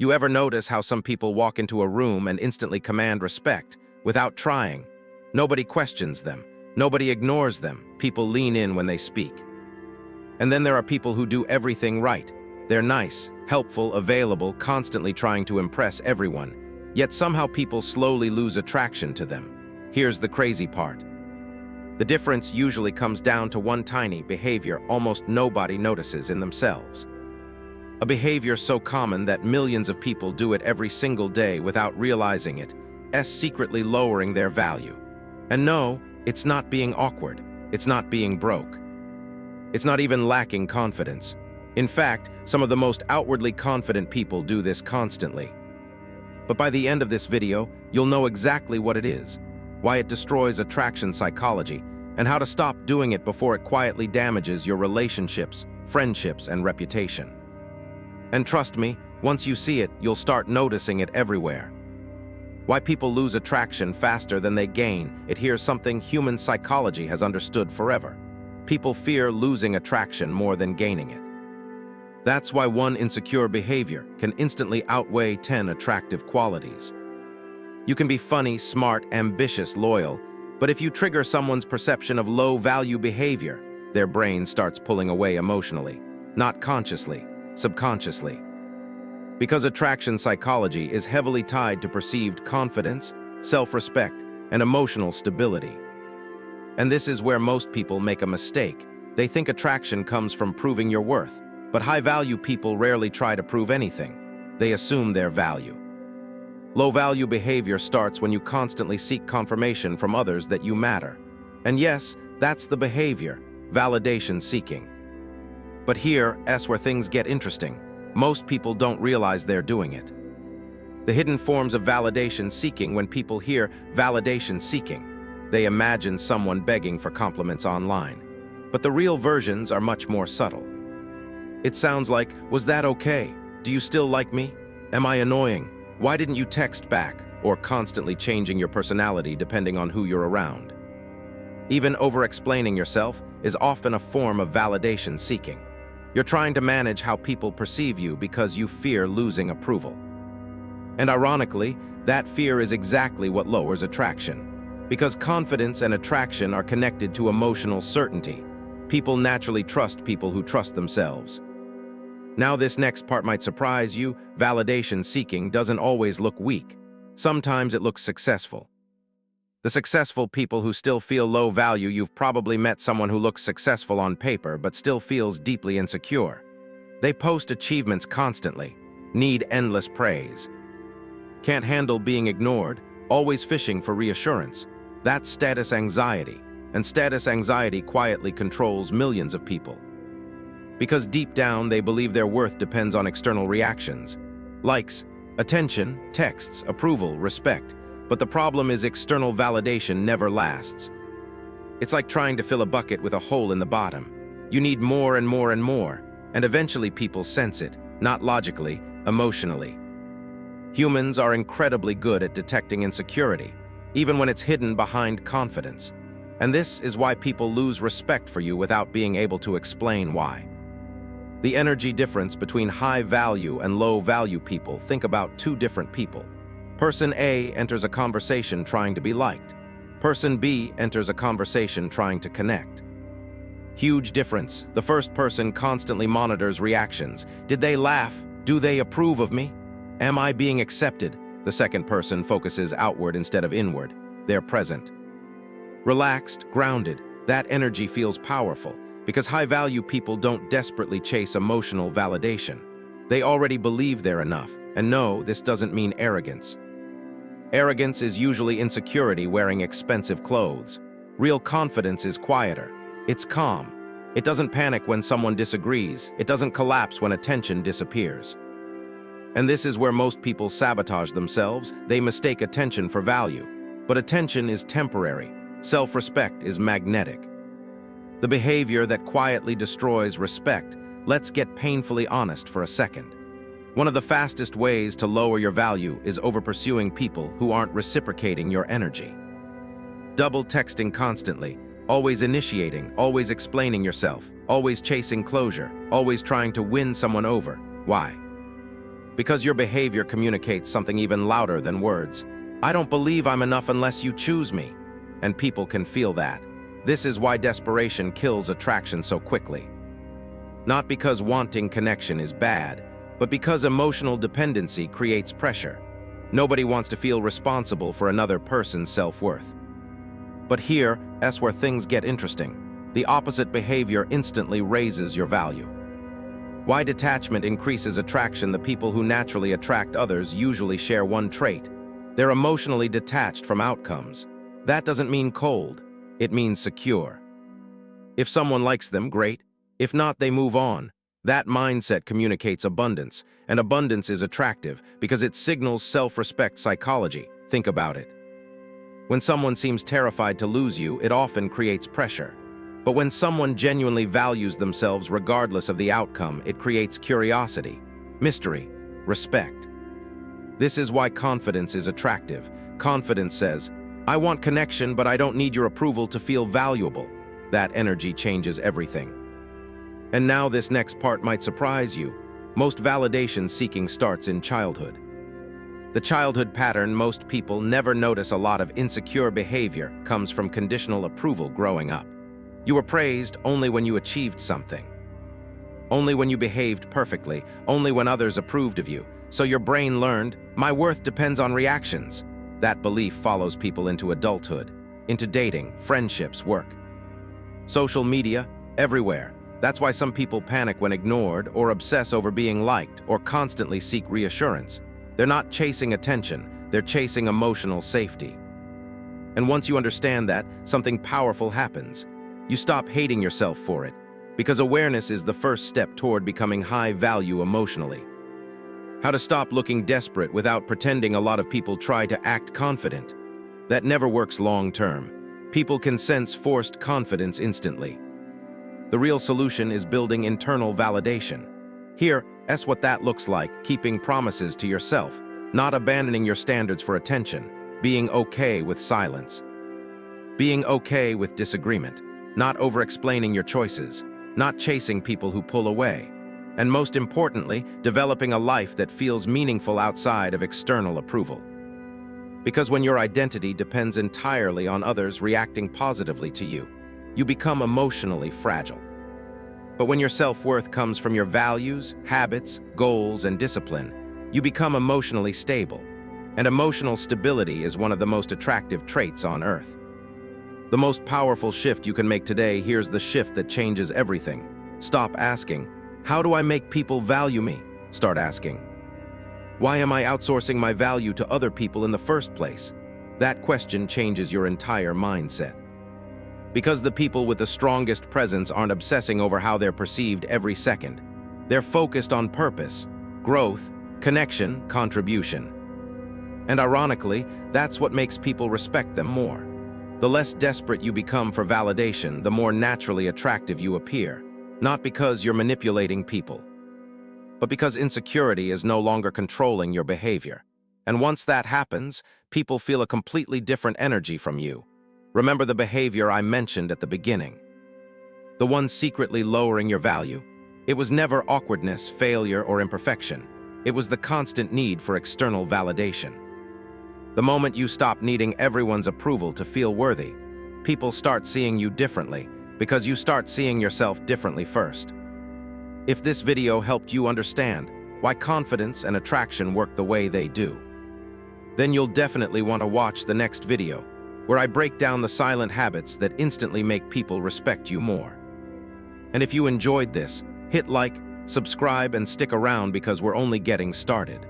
You ever notice how some people walk into a room and instantly command respect without trying? Nobody questions them. Nobody ignores them. People lean in when they speak. And then there are people who do everything right. They're nice, helpful, available, constantly trying to impress everyone. Yet somehow people slowly lose attraction to them. Here's the crazy part. The difference usually comes down to one tiny behavior almost nobody notices in themselves. A behavior so common that millions of people do it every single day without realizing it, secretly lowering their value. And no, it's not being awkward. It's not being broke. It's not even lacking confidence. In fact, some of the most outwardly confident people do this constantly. But by the end of this video, you'll know exactly what it is, why it destroys attraction psychology, and how to stop doing it before it quietly damages your relationships, friendships, and reputation. And trust me, once you see it, you'll start noticing it everywhere. Why people lose attraction faster than they gain, here's something human psychology has understood forever. People fear losing attraction more than gaining it. That's why one insecure behavior can instantly outweigh 10 attractive qualities. You can be funny, smart, ambitious, loyal, but if you trigger someone's perception of low-value behavior, their brain starts pulling away emotionally, not consciously, subconsciously. Because attraction psychology is heavily tied to perceived confidence, self-respect, and emotional stability. And this is where most people make a mistake. They think attraction comes from proving your worth, but high-value people rarely try to prove anything. They assume their value. Low-value behavior starts when you constantly seek confirmation from others that you matter. And yes, that's the behavior, validation seeking. But here's where things get interesting. Most people don't realize they're doing it. The hidden forms of validation seeking. When people hear validation seeking, they imagine someone begging for compliments online. But the real versions are much more subtle. It sounds like, "Was that okay? Do you still like me? Am I annoying? Why didn't you text back?" Or constantly changing your personality depending on who you're around. Even over-explaining yourself is often a form of validation seeking. You're trying to manage how people perceive you because you fear losing approval. And ironically, that fear is exactly what lowers attraction. Because confidence and attraction are connected to emotional certainty, people naturally trust people who trust themselves. Now this next part might surprise you. Validation seeking doesn't always look weak. Sometimes it looks successful. The successful people who still feel low value. You've probably met someone who looks successful on paper but still feels deeply insecure. They post achievements constantly, need endless praise, can't handle being ignored, always fishing for reassurance. That's status anxiety, and status anxiety quietly controls millions of people. Because deep down they believe their worth depends on external reactions. Likes, attention, texts, approval, respect. But the problem is external validation never lasts. It's like trying to fill a bucket with a hole in the bottom. You need more and more and more, and eventually people sense it, not logically, emotionally. Humans are incredibly good at detecting insecurity, even when it's hidden behind confidence. And this is why people lose respect for you without being able to explain why. The energy difference between high-value and low-value people. Think about two different people. Person A enters a conversation trying to be liked. Person B enters a conversation trying to connect. Huge difference. The first person constantly monitors reactions. Did they laugh? Do they approve of me? Am I being accepted? The second person focuses outward instead of inward. They're present. Relaxed, grounded. That energy feels powerful because high-value people don't desperately chase emotional validation. They already believe they're enough. And no, this doesn't mean arrogance. Arrogance is usually insecurity wearing expensive clothes. Real confidence is quieter. It's calm. It doesn't panic when someone disagrees. It doesn't collapse when attention disappears. And this is where most people sabotage themselves. They mistake attention for value. But attention is temporary. Self-respect is magnetic. The behavior that quietly destroys respect. Let's get painfully honest for a second. One of the fastest ways to lower your value is over-pursuing people who aren't reciprocating your energy. Double texting constantly, always initiating, always explaining yourself, always chasing closure, always trying to win someone over. Why? Because your behavior communicates something even louder than words. I don't believe I'm enough unless you choose me. And people can feel that. This is why desperation kills attraction so quickly. Not because wanting connection is bad, but because emotional dependency creates pressure. Nobody wants to feel responsible for another person's self-worth. But here's where things get interesting. The opposite behavior instantly raises your value. Why detachment increases attraction? The people who naturally attract others usually share one trait. They're emotionally detached from outcomes. That doesn't mean cold. It means secure. If someone likes them, great. If not, they move on. That mindset communicates abundance, and abundance is attractive because it signals self-respect psychology. Think about it. When someone seems terrified to lose you, it often creates pressure. But when someone genuinely values themselves regardless of the outcome, it creates curiosity, mystery, respect. This is why confidence is attractive. Confidence says, I want connection, but I don't need your approval to feel valuable. That energy changes everything. And now this next part might surprise you. Most validation seeking starts in childhood. The childhood pattern most people never notice. A lot of insecure behavior comes from conditional approval growing up. You were praised only when you achieved something. Only when you behaved perfectly, only when others approved of you. So your brain learned, my worth depends on reactions. That belief follows people into adulthood, into dating, friendships, work. Social media, everywhere. That's why some people panic when ignored or obsess over being liked or constantly seek reassurance. They're not chasing attention, they're chasing emotional safety. And once you understand that, something powerful happens. You stop hating yourself for it, because awareness is the first step toward becoming high value emotionally. How to stop looking desperate without pretending. A lot of people try to act confident. That never works long term. People can sense forced confidence instantly. The real solution is building internal validation. Here's what that looks like: keeping promises to yourself, not abandoning your standards for attention, being okay with silence, being okay with disagreement, not over-explaining your choices, not chasing people who pull away, and most importantly, developing a life that feels meaningful outside of external approval. Because when your identity depends entirely on others reacting positively to you, you become emotionally fragile. But when your self-worth comes from your values, habits, goals, and discipline, you become emotionally stable. And emotional stability is one of the most attractive traits on earth. The most powerful shift you can make today, here's the shift that changes everything. Stop asking, how do I make people value me? Start asking, why am I outsourcing my value to other people in the first place? That question changes your entire mindset. Because the people with the strongest presence aren't obsessing over how they're perceived every second. They're focused on purpose, growth, connection, contribution. And ironically, that's what makes people respect them more. The less desperate you become for validation, the more naturally attractive you appear. Not because you're manipulating people, but because insecurity is no longer controlling your behavior. And once that happens, people feel a completely different energy from you. Remember the behavior I mentioned at the beginning. The one secretly lowering your value. It was never awkwardness, failure, or imperfection. It was the constant need for external validation. The moment you stop needing everyone's approval to feel worthy, people start seeing you differently, because you start seeing yourself differently first. If this video helped you understand why confidence and attraction work the way they do, then you'll definitely want to watch the next video, where I break down the silent habits that instantly make people respect you more. And if you enjoyed this, hit like, subscribe, and stick around because we're only getting started.